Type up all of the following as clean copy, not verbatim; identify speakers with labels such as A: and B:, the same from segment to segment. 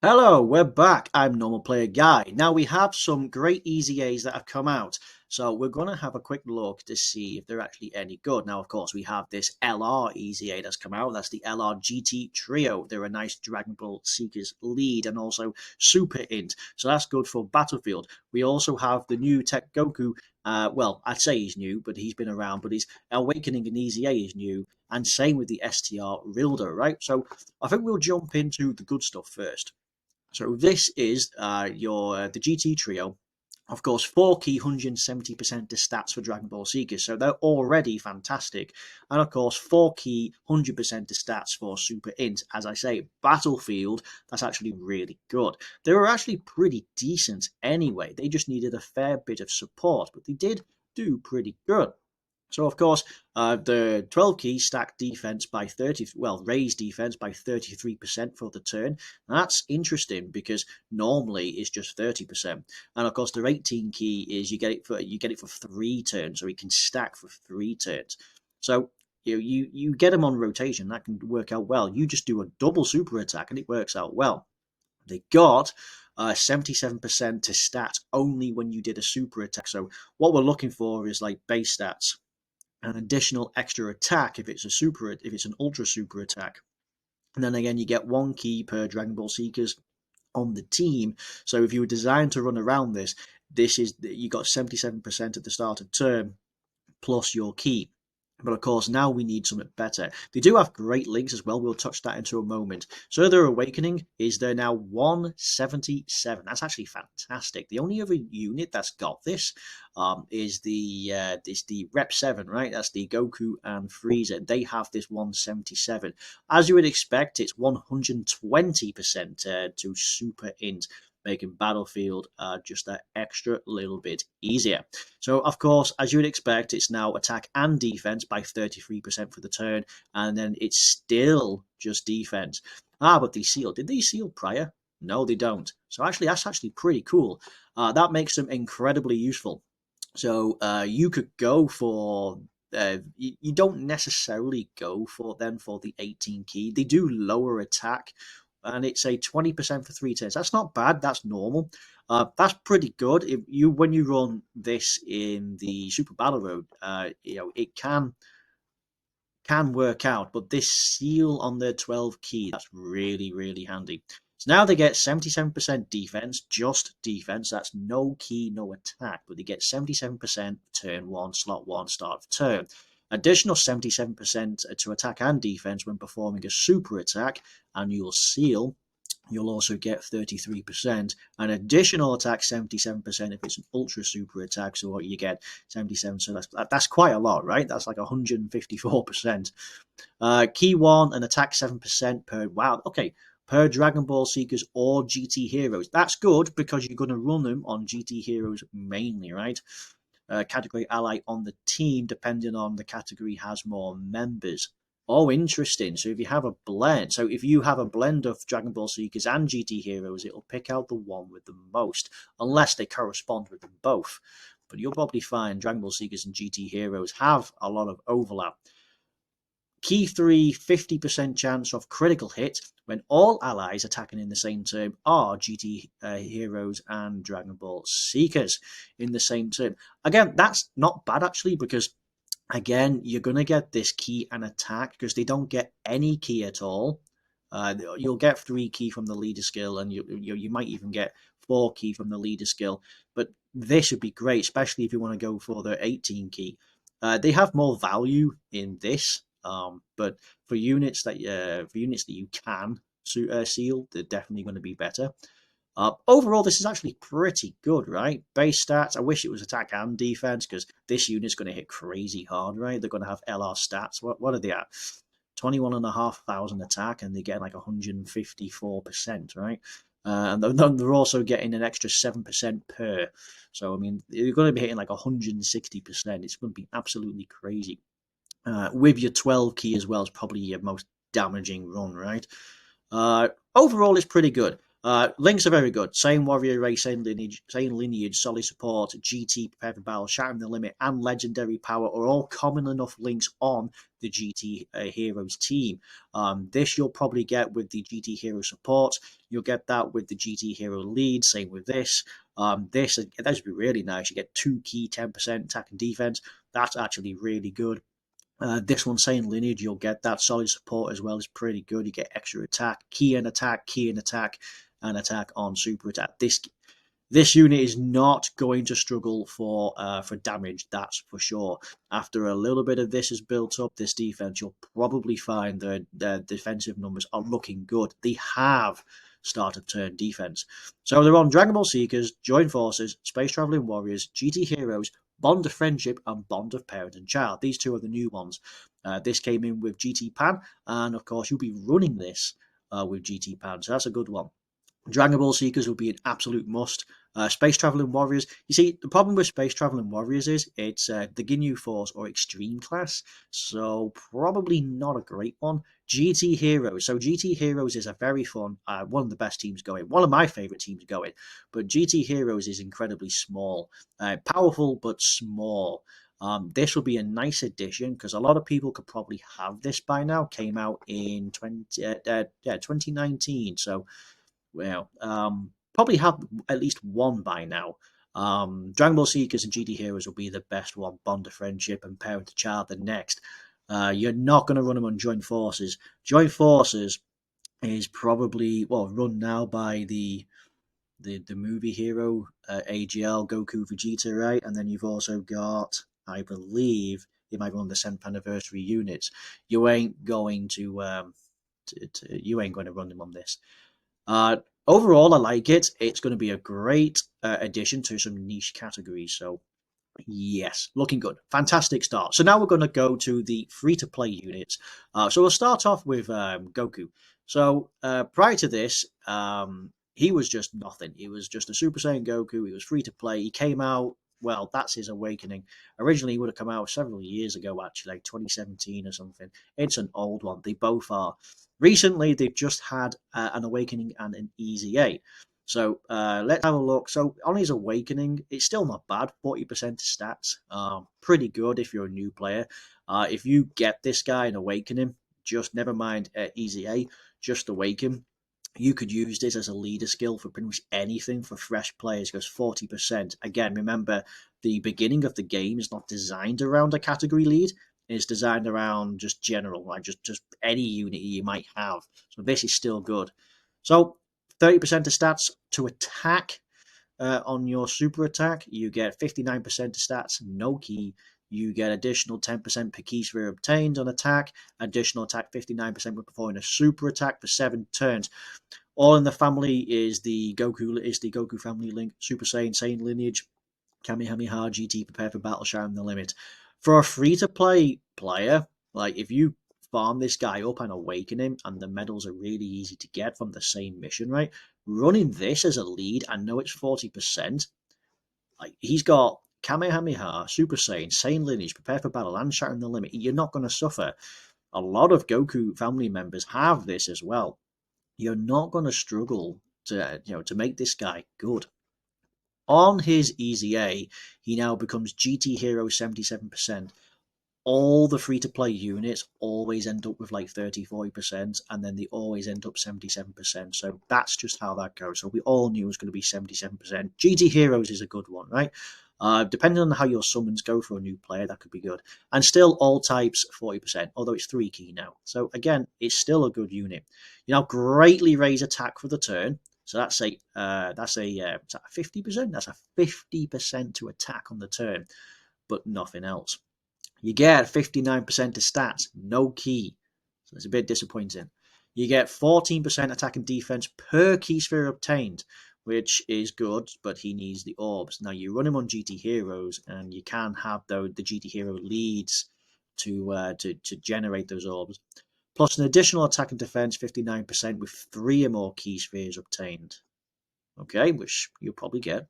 A: Hello, we're back. I'm Normal Player Guy. Now we have some great Easy A's that have come out. So we're going to have a quick look to see if they're actually any good. Now, of course, we have this LR Easy A that's come out. That's the LR GT Trio. They're a nice Dragon Ball Seekers lead and also Super Int. So that's good for Battlefield. We also have the new Tech Goku. Well, I'd say he's new, but he's been around. But his Awakening and Easy A is new. And same with the STR Rildo, right? So I think we'll jump into the good stuff first. So this is your the GT Trio. Of course, 4 key, 170% to stats for Dragon Ball Seekers, so they're already fantastic. And of course, 4 key, 100% to stats for Super Int. As I say, Battlefield, that's actually really good. They were actually pretty decent anyway. They just needed a fair bit of support, but they did do pretty good. So of course, the 12 key stacked defense by 30, well, raised defense by 33% for the turn. That's interesting because normally it's just 30%. And of course, the 18 key is you get it for 3 turns, so you can stack for 3 turns. So you get them on rotation. That can work out well. You just do a double super attack, and it works out well. They got 77% to stats only when you did a super attack. So what we're looking for is like base stats, an additional extra attack if it's an ultra super attack. And then again, you get 1 key per Dragon Ball Seekers on the team. So if you were designed to run around this is you got 77% at the start of turn plus your key. But of course, now we need something better. They do have great links as well. We'll touch that into a moment. So their Awakening is they're now 177. That's actually fantastic. The only other unit that's got this is the Rep 7, right? That's the Goku and Frieza. They have this 177. As you would expect, it's 120% to Super Int, making Battlefield just that extra little bit easier. So, of course, as you would expect, it's now attack and defense by 33% for the turn, and then it's still just defense. But they seal. Did they seal prior? No, they don't. So, actually, that's actually pretty cool. That makes them incredibly useful. So, you could go for you don't necessarily go for them for the 18 key. They do lower attack, and it's a 20% for 3 turns. That's not bad. That's normal. That's pretty good. If you when you run this in the Super Battle Road, it can work out. But this seal on the 12 key, that's really really handy. So now they get 77% defense, just defense. That's no key, no attack, but they get 77% turn one, slot one, start of turn. Additional 77% to attack and defense when performing a super attack, and you'll seal. You'll also get 33%. An additional attack 77% if it's an ultra super attack. So what you get 77. So that's quite a lot, right? That's like 154%. Key one and attack 7% per. Wow. Okay. Per Dragon Ball Seekers or GT Heroes. That's good because you're going to run them on GT Heroes mainly, right? Category ally on the team, depending on the category, has more members. Oh, interesting. So if you have a blend, so if you have a blend of Dragon Ball Seekers and GT Heroes, it'll pick out the one with the most, unless they correspond with them both. But you'll probably find Dragon Ball Seekers and GT Heroes have a lot of overlap. Key 3, 50% chance of critical hit when all allies attacking in the same turn are GT Heroes and Dragon Ball Seekers in the same turn. Again, that's not bad actually, because again, you're going to get this key and attack because they don't get any key at all. You'll get 3 key from the leader skill, and you might even get 4 key from the leader skill. But this would be great, especially if you want to go for the 18 key. They have more value in this, but for units that you can seal, they're definitely going to be better. Overall, this is actually pretty good, right? Base stats, I wish it was attack and defense, because this unit's going to hit crazy hard, right? They're going to have LR stats. What are they at? 21,500 attack, and they get like 154%, right? And they're also getting an extra 7% per. So, I mean, you're going to be hitting like 160%. It's going to be absolutely crazy. With your 12 key as well is probably your most damaging run, right? Overall, it's pretty good. Links are very good. Same warrior race, same lineage, solid support, GT, prepare for battle, shattering the limit, and legendary power are all common enough links on the GT Heroes team. This you'll probably get with the GT Hero support. You'll get that with the GT Hero lead. Same with this. This would be really nice. You get 2 key, 10% attack and defense. That's actually really good. This one saying lineage, you'll get that solid support as well. Is pretty good. You get extra attack, key and attack, and attack on super attack. This unit is not going to struggle for damage, that's for sure. After a little bit of this is built up, this defense, you'll probably find that their defensive numbers are looking good. They have start of turn defense. So they're on Dragon Ball Seekers, Join Forces, Space Traveling Warriors, GT Heroes, Bond of Friendship, and Bond of Parent and Child. These 2 are the new ones. This came in with GT Pan, and of course you'll be running this with GT Pan, so that's a good one. Dragon Ball Seekers will be an absolute must. Space Traveling Warriors. You see, the problem with Space Traveling Warriors is it's the Ginyu Force or Extreme class, so probably not a great one. GT Heroes. So GT Heroes is a very fun, one of the best teams going, one of my favourite teams going, but GT Heroes is incredibly small. Powerful, but small. This will be a nice addition because a lot of people could probably have this by now. Came out in 2019, so well, probably have at least one by now. Dragon Ball Seekers and GT Heroes will be the best one. Bond of Friendship and Parent to Child the next. You're not going to run them on Joint Forces. Joint Forces is probably run now by the movie hero AGL Goku Vegeta, right? And then you've also got, I believe, it might be one of the 10th anniversary units. You ain't going to you ain't going to run them on this. Overall, I like it. It's going to be a great addition to some niche categories. So, yes, looking good. Fantastic start. So now we're going to go to the free-to-play units. So we'll start off with Goku. So prior to this, he was just nothing. He was just a Super Saiyan Goku. He was free-to-play. He came out, well, that's his awakening. Originally, he would have come out several years ago, actually, like 2017 or something. It's an old one. They both are. Recently, they've just had an awakening and an Easy 8. So let's have a look. So on his awakening, it's still not bad. 40% stats. Pretty good if you're a new player. If you get this guy and awaken him, just never mind Easy 8, just awaken. You could use this as a leader skill for pretty much anything for fresh players because 40%. Again, remember, the beginning of the game is not designed around a category lead. It's designed around just general, like just any unit you might have. So this is still good. So 30% of stats to attack on your super attack. You get 59% of stats, no key. You get additional 10% per key sphere obtained on attack. Additional attack 59% when performing a super attack for 7 turns. All in the family is the Goku family link. Super Saiyan lineage, Kamehameha, GT, prepare for battle, sharing the limit. For a free-to-play player, like if you farm this guy up and awaken him, and the medals are really easy to get from the same mission, right? Running this as a lead, I know it's 40%. Like he's got Kamehameha, Super Saiyan lineage, prepare for battle, and shattering the limit. You're not going to suffer. A lot of Goku family members have this as well. You're not going to struggle to make this guy good. On his Easy A, he now becomes GT Hero 77%. All the free-to-play units always end up with like 30-40%, and then they always end up 77%. So that's just how that goes. So we all knew it was going to be 77%. GT Heroes is a good one, right? Depending on how your summons go for a new player, that could be good. And still all types 40%, although it's 3 key now. So again, it's still a good unit. You now greatly raise attack for the turn. So that's a 50%. That's a 50% to attack on the turn, but nothing else. You get 59% to stats, no key. So it's a bit disappointing. You get 14% attack and defense per key sphere obtained, which is good, but he needs the orbs. Now you run him on GT Heroes, and you can have the GT Hero leads to generate those orbs. Plus an additional attack and defense, 59% with 3 or more key spheres obtained. Okay, which you'll probably get.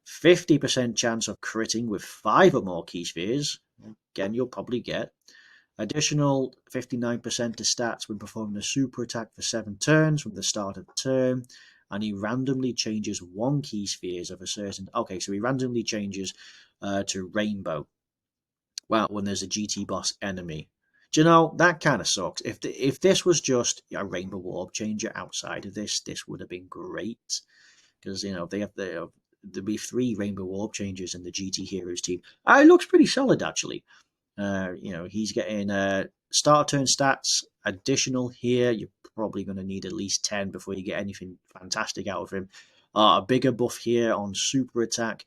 A: 50% chance of critting with 5 or more key spheres. Again, you'll probably get. Additional 59% to stats when performing a super attack for 7 turns from the start of the turn. and he randomly changes one key spheres of a certain. Okay, so he randomly changes to rainbow. Well, when there's a GT boss enemy. Do you know, that kind of sucks. If this was just a rainbow orb changer outside of this would have been great. Because, you know, there'll be 3 rainbow orb changers in the GT Heroes team. It looks pretty solid, actually. You know, he's getting start turn stats additional here. You're probably going to need at least 10 before you get anything fantastic out of him. A bigger buff here on super attack.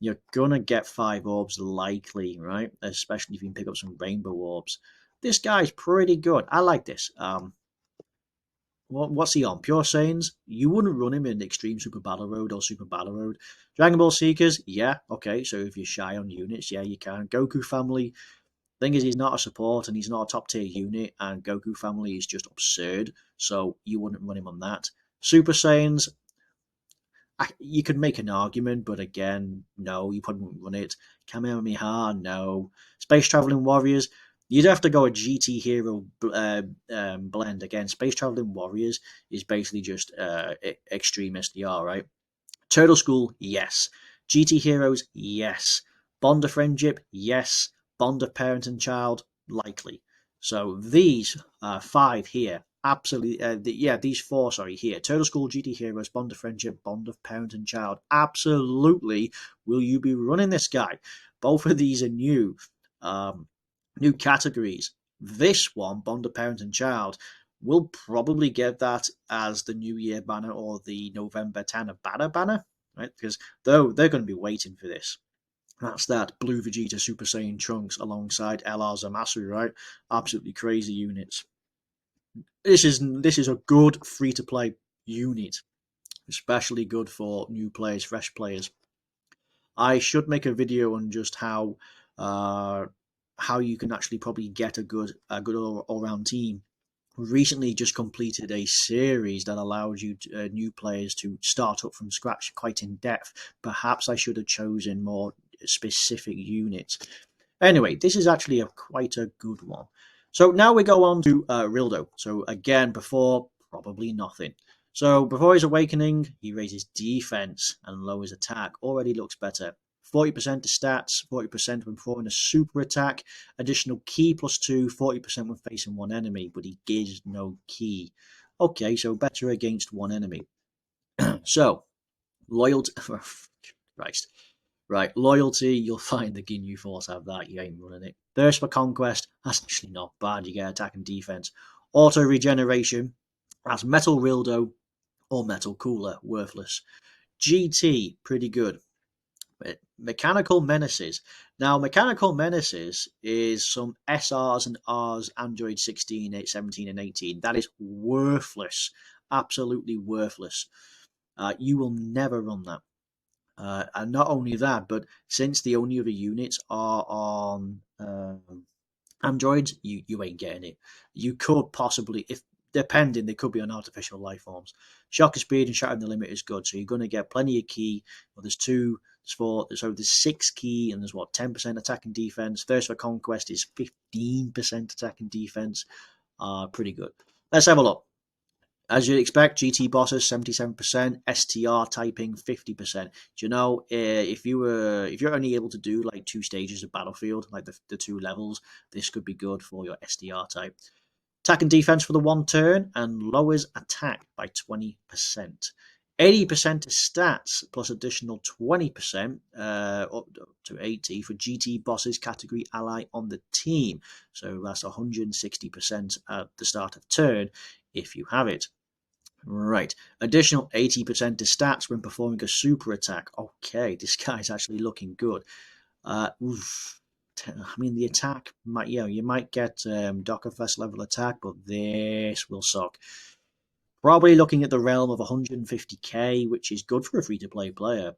A: You're gonna get 5 orbs likely, right? Especially if you can pick up some rainbow orbs. This guy's pretty good. I like this. What's he on? Pure Saiyans? You wouldn't run him in Extreme Super Battle Road or Super Battle Road. Dragon Ball Seekers? Yeah, okay. So if you're shy on units, yeah, you can. Goku Family? Thing is, he's not a support and he's not a top tier unit, and Goku Family is just absurd. So you wouldn't run him on that. Super Saiyans? You could make an argument, but again, no, you probably wouldn't run it. Kamehameha, no. Space Traveling Warriors, you'd have to go a GT Hero blend. Again, Space Traveling Warriors is basically just extreme SDR, right? Turtle School, yes. GT Heroes, yes. Bond of Friendship, yes. Bond of Parent and Child, likely. So these 5 here, absolutely, these 4, sorry, here. Turtle School, GT Heroes, Bond of Friendship, Bond of Parent and Child, absolutely will you be running this guy. Both of these are new. New categories. This one, Bond of Parent and Child, we'll probably get that as the New Year banner or the November Tanner banner, right? Because they're going to be waiting for this. That's that Blue Vegeta Super Saiyan Trunks alongside LR Zamasu, right? Absolutely crazy units. This is a good free to play unit, especially good for new players, fresh players. I should make a video on just how you can actually probably get a good all round team. Recently just completed a series that allows you new players to start up from scratch quite in depth. Perhaps I should have chosen more specific units. Anyway, this is actually quite a good one. So now we go on to Rildo. So again, before, probably nothing. So before his awakening, he raises defense and lowers attack. Already looks better. 40% to stats, 40% when performing a super attack, additional ki +2, 40% when facing one enemy, but he gives no ki. Okay, so better against one enemy. So, loyalty. Christ. Right, loyalty, you'll find the Ginyu Force have that, you ain't running it. Thirst for Conquest, that's actually not bad, you get attack and defense. Auto Regeneration, that's Metal Rildo or Metal Cooler, worthless. GT, pretty good. Mechanical Menaces. Now, Mechanical Menaces is some SRs and Rs, Android 16, 17, and 18. That is worthless. Absolutely worthless. You will never run that. And not only that, but since the only other units are on Androids, you ain't getting it. You could possibly, if depending, they could be on artificial life forms. Shocker Speed and Shattering the Limit is good, so you're going to get plenty of ki. Well, there's 2, there's 4, so there's 6 ki, and there's 10% attack and defense. Thirst for Conquest is 15% attack and defense. Pretty good. Let's have a look. As you'd expect, GT bosses 77%, STR typing 50%. Do you know if you're only able to do like 2 stages of Battlefield, like the 2 levels, this could be good for your STR type. Attack and defense for the 1 turn and lowers attack by 20%. 80% is stats plus additional 20% up to 80 for GT bosses category ally on the team. So that's 160% at the start of turn if you have it. Right. Additional 80% to stats when performing a super attack. Okay, this guy's actually looking good. I mean, the attack might, you might get Dockerfest level attack, but this will suck. Probably looking at the realm of 150k, which is good for a free-to-play player.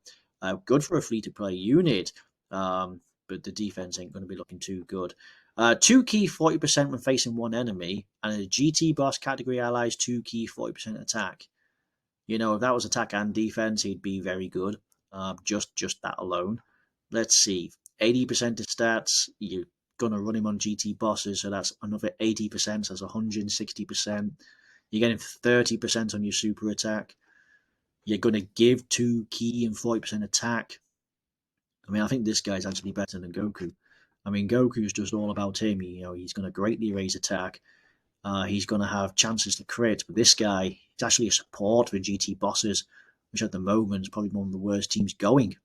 A: Good for a free-to-play unit. But the defense ain't going to be looking too good. 2 ki 40% when facing one enemy, and a GT boss category allies 2 ki 40% attack. You know, if that was attack and defense, he'd be very good. Just that alone. Let's see. 80% of stats, you're going to run him on GT bosses, so that's another 80%, so that's 160%. You're getting 30% on your super attack. You're going to give 2 key and 40% attack. I mean, I think this guy's actually better than Goku. I mean, Goku's just all about him. He's going to greatly raise attack. He's going to have chances to crit, but this guy is actually a support for GT bosses, which at the moment is probably one of the worst teams going.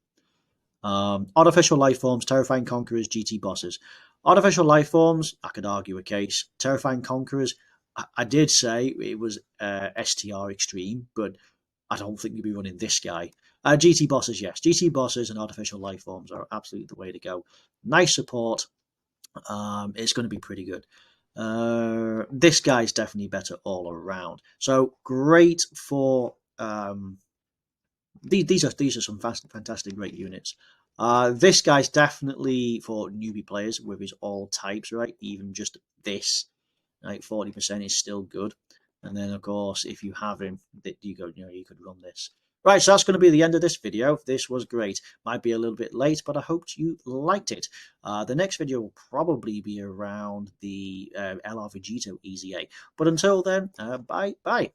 A: Artificial life forms, terrifying conquerors, GT bosses. Artificial life forms, I could argue a case. Terrifying conquerors, I did say it was STR extreme, but I don't think you'll be running this guy. GT bosses, yes. GT bosses and artificial life forms are absolutely the way to go. Nice support. It's going to be pretty good. This guy's definitely better all around. So great for these are some fantastic great units. This guy's definitely for newbie players with his all types, right? Even just this, right? 40% is still good. And then of course, if you have him, you could run this. Right, so that's going to be the end of this video. This was great. Might be a little bit late, but I hope you liked it. The next video will probably be around the LR Vegito EZA. But until then, bye.